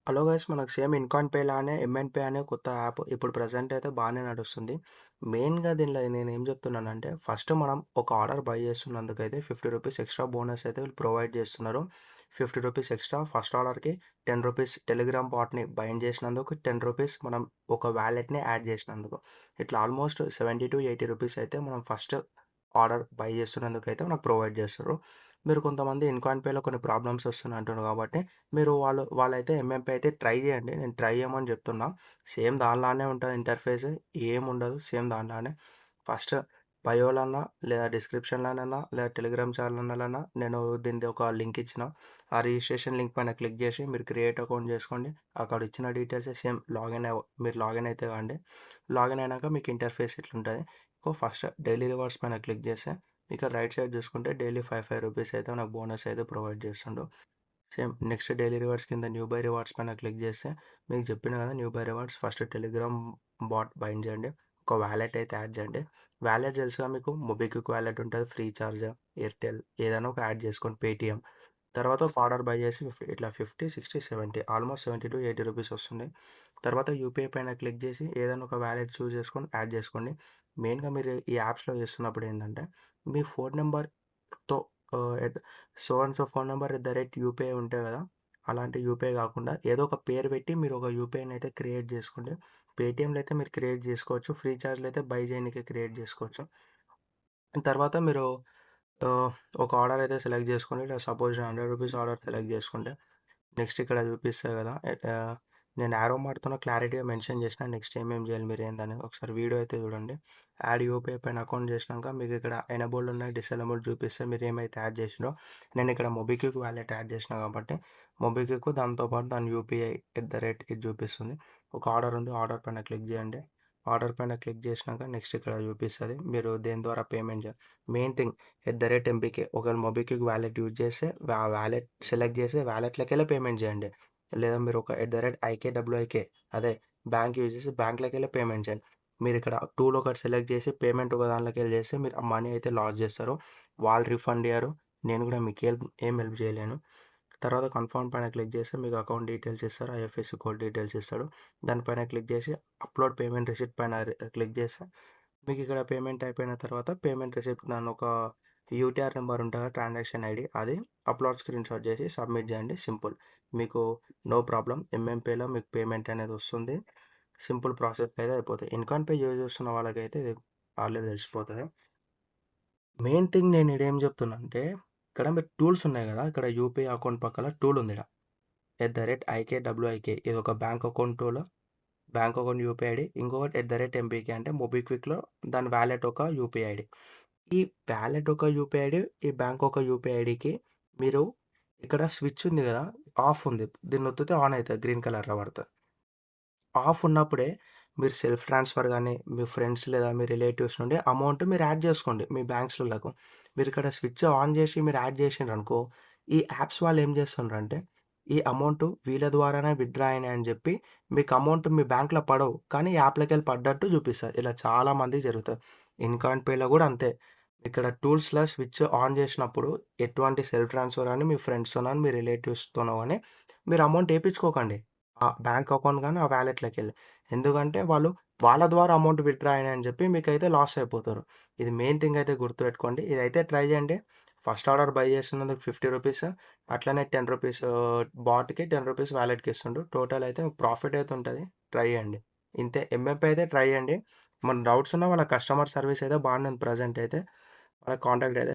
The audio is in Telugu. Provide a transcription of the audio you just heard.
హలో గైస్ మనకు సేమ్ ఇన్‌కాన్ పే లానే ఎంఎన్ పే అనే కొత్త యాప్ ఇప్పుడు ప్రెజెంట్ అయితే బాగానే నడుస్తుంది. మెయిన్‌గా దీనిలో నేనేం చెప్తున్నానంటే ఫస్ట్ మనం ఒక ఆర్డర్ బై చేస్తున్నందుకైతే రూ. 50 ఎక్స్ట్రా బోనస్ అయితే వీళ్ళు ప్రొవైడ్ చేస్తున్నారు. రూ. 50 ఎక్స్ట్రా ఫస్ట్ ఆర్డర్‌కి రూ. 10 టెలిగ్రామ్ బాట్‌ని బైండ్ చేసినందుకు, రూ. 10 మనం ఒక వాలెట్‌ని యాడ్ చేసినందుకు. ఇట్లా ఆల్మోస్ట్ 70-80 అయితే మనం ఫస్ట్ ఆర్డర్ బై చేస్తున్నందుకైతే మనకు ప్రొవైడ్ చేస్తుర్రు. మీరు కొంతమంది ఇన్‌కాన్ పేలో కొన్ని ప్రాబ్లమ్స్ వస్తున్నాయి అంటున్నారు కాబట్టి మీరు వాళ్ళైతే ఎంఎంపీ అయితే ట్రై చేయండి. నేను ట్రై చేయమని చెప్తున్నా. సేమ్ దానిలానే ఉంటది ఇంటర్ఫేస్. ఏముండదు. సేమ్ దానిలానే. ఫస్ట్ బయోలన్నా లేదా డిస్క్రిప్షన్‌లోనన్నా లేదా టెలిగ్రామ్ ఛానల్‌లోనన్నా నేను దీనిది ఒక లింక్ ఇచ్చిన. ఆ రిజిస్ట్రేషన్ లింక్ పైన క్లిక్ చేసి మీరు క్రియేట్ అకౌంట్ చేసుకోండి. అక్కడ ఇచ్చిన డీటెయిల్సే సేమ్ మీరు లాగిన్ అయితే కాండి. లాగిన్ అయినాక మీకు ఇంటర్ఫేస్ ఇట్లుంటది. ఫస్ట్ డైలీ రివార్డ్స్ పైన క్లిక్ చేస్తే ఇక్కడ రైట్ సైడ్ చూసుకుంటే డైలీ రూ. 5 అయితే నాకు బోనస్ అయితే ప్రొవైడ్ చేస్తుండు. సేమ్ నెక్స్ట్ డైలీ రివార్డ్స్ కింద న్యూ బై రివార్డ్స్ పైన క్లిక్ చేస్తే మీకు చెప్పిన కదా new by rewards first Telegram bat bind చేయండి. ఒక వాలెట్ అయితే యాడ్ చేయండి. వాలెట్ తెలుసుగా మీకు మొబిక్విక్ వాలెట్ ఉంటుంది, ఫ్రీ చార్జ్, ఎయిర్టెల్ ఏదైనా ఒక యాడ్ చేసుకోండి, పేటిఎం. తర్వాత ఒక ఆర్డర్ బై చేసి ఇట్లా 50, 60, 70 ఆల్మోస్ట్ రూ. 70-80 వస్తుంది. తర్వాత యూపీఐ పైన క్లిక్ చేసి ఏదైనా ఒక వాలెట్ చూస్ చేసుకొని యాడ్ చేసుకోండి. మెయిన్గా మీరు ఈ యాప్స్లో చేస్తున్నప్పుడు ఏంటంటే మీ ఫోన్ నెంబర్తో so and so phone number UPI ఉంటాయి కదా! అలాంటి యూపీఐ కాకుండా ఏదో ఒక పేరు పెట్టి మీరు ఒక యూపీఐని అయితే క్రియేట్ చేసుకోండి. పేటీఎంలో అయితే మీరు క్రియేట్ చేసుకోవచ్చు. ఫ్రీ చార్జ్‌లో అయితే బై చేయనీకి క్రియేట్ చేసుకోవచ్చు. తర్వాత మీరు ఆహ్, ఒక ఆర్డర్ అయితే సెలెక్ట్ చేసుకోండి. సపోజ్ రూ. 100 ఆర్డర్ సెలెక్ట్ చేసుకుంటే నెక్స్ట్ ఇక్కడ చూపిస్తది కదా! నేను యారో మార్క్‌తోని క్లారిటీగా మెన్షన్ చేసిన. నెక్స్ట్ ఏమేం చేయాలి మీరేందనేది ఒకసారి వీడియో అయితే చూడండి. యాడ్ యూపీఐ పైన అకౌంట్ చేసినాక మీకు ఇక్కడ ఎనేబుల్డ్ ఉన్నాయి, డిసేబుల్డ్ చూపిస్తే మీరు ఏమైతే యాడ్ చేసిర్రో నేను ఇక్కడ మొబిక్విక్ వాలెట్ యాడ్ చేసిన కాబట్టి మొబిక్విక్ దాంతో పాటు దాని యూపీఐ ఇది చూపిస్తుంది. ఒక ఆర్డర్ ఉంది. ఆర్డర్ పైన క్లిక్ చేయండి. ఆర్డర్ పైన క్లిక్ చేసినాక నెక్స్ట్ ఇక్కడ చూపిస్తది. మీరు దేని ద్వారా పేమెంట్ చేయాలి. మెయిన్ థింగ్ ఎంపీకే ఒకవేళ మొబిక్విక్ వాలెట్ యూజ్ చేస్తే వాలెట్ సెలెక్ట్ చేసి వాలెట్‌లోకెళ్ళే పేమెంట్ చేయండి. లేదా మీరు ఒక ఐకేడబ్ల్యూఐకే అదే బ్యాంక్ యూజ్ చేసి బ్యాంక్‌లోకెళ్ళి పేమెంట్ చేయండి. మీరిక్కడ టూల్ ఒకటి సెలెక్ట్ చేసి పేమెంట్ ఒక దాంట్లోకెళ్ళి చేస్తే మీరు ఆ మనీ అయితే లాస్ చేస్తారు. వాళ్ళు రిఫండ్ ఇయ్యరు. నేను కూడా మీకు ఏం హెల్ప్ చేయలేను. తర్వాత కన్ఫర్మ్ పైన క్లిక్ చేస్తే మీకు అకౌంట్ డీటెయిల్స్ ఇస్తారు. ఐఎఫ్ఎస్‌సి కోడ్ డీటెయిల్స్ ఇస్తాడు. దానిపైన క్లిక్ చేసి అప్‌లోడ్ పేమెంట్ రిసిప్ట్ పైన క్లిక్ చేస్తే మీకు ఇక్కడ పేమెంట్ అయిపోయిన తర్వాత పేమెంట్ రిసిప్ట్ దాని ఒక యూటీఆర్ నెంబర్ ఉంటది, ట్రాన్సాక్షన్ ఐడీ అది అప్‌లోడ్ స్క్రీన్‌షాట్ చేసి సబ్మిట్ చేయండి. సింపుల్. మీకు నో ప్రాబ్లమ్ ఎంఎంపేలో మీకు పేమెంట్ అనేది వస్తుంది. సింపుల్ ప్రాసెస్ అయితే అయిపోతాయి. ఇన్‌కాన్ పే యూజ్ చేస్తున్న వాళ్ళకైతే ఇది ఆల్రెడీ తెలిసిపోతది. మెయిన్ థింగ్ నేను ఈడ ఏం చెప్తున్నా అంటే ఇక్కడ మీరు టూల్స్ ఉన్నాయి కదా! ఇక్కడ యూపీఐ అకౌంట్ పక్కల టూల్ ఉంది ఈడ. @IKWIK ఇది ఒక bank account tool. Bank account UPI ID. ఇంకొకటి @MPK అంటే మొబిక్విక్‌లో దాని వాలెట్ ఒక యూపీఐ ఐడీ. ఈ వాలెట్ ఒక యూపీఐ ఐడీ, ఈ బ్యాంక్ ఒక యూపీఐ ఐడీకి మీరు ఇక్కడ స్విచ్ ఉంది గదా! ఆఫ్ ఉంది. దీన్ని ఒత్తితే ఆన్ అయితది. గ్రీన్ కలర్‌లో పడతది. ఆఫ్ ఉన్నప్పుడే మీరు సెల్ఫ్ ట్రాన్స్‌ఫర్ గాని, మీ ఫ్రెండ్స్ లేదా మీ రిలేటివ్స్ నుండి అమౌంట్ మీరు యాడ్ జేసుకోండి మీ బ్యాంక్స్‌లల్లకు. మీరిక్కడ స్విచ్ ఆన్ జేసి మీరు యాడ్ జేసిండ్రనుకో, ఈ యాప్స్ వాళ్ళు ఏం జేస్తుండ్రంటే, ఈ అమౌంట్ వీళ్ళ ద్వారానే విత్‌డ్రా అయినాయని జెప్పి, మీకు అమౌంట్ మీ బ్యాంక్‌లో పడవు. కానీ యాప్‌లకెళ్ళి పడ్డట్టు జూపిస్తది. ఇలా చాలా మందికి జరుగుతది. ఇన్‌కాన్ పేలో గూడా అంతే. ఇక్కడ టూల్స్‌లో స్విచ్ ఆన్ జేసినప్పుడు ఎటువంటి సెల్ఫ్ ట్రాన్స్‌ఫర్ అని మీ ఫ్రెండ్స్‌తోనో, మీ రిలేటివ్స్‌తోనో గాని మీరు అమౌంట్ ఏపిచ్చుకోకండి. ఆ బ్యాంక్ అకౌంట్ గాని, ఆ వాలెట్‌లోకెళ్ళి. ఎందుకంటే వాళ్ళు వాళ్ళ ద్వారా అమౌంట్ విత్‌డ్రా అయినాయని చెప్పి మీకైతే లాస్ అయిపోతారు. ఇది మెయిన్ థింగ్ అయితే గుర్తుపెట్టుకోండి. ఇదైతే ట్రై చేయండి. ఫస్ట్ ఆర్డర్ బై చేసినందుకు రూ. 50 అట్లనే రూ. 10 బాట్‌కి రూ. 10 వాలెట్‌కి ఇస్తుండు. టోటల్ అయితే ప్రాఫిట్ అయితే ఉంటది. ట్రై చేయండి. ఇంతే ఎంఎంపీ అయితే ట్రై చేయండి. ఏమన్నా డౌట్స్ ఉన్నా వాళ్ళ కస్టమర్ సర్వీస్ అయితే బానే ఉంది ప్రెజెంట్ అయితే. వాళ్ళ కాంటాక్ట్ అయితే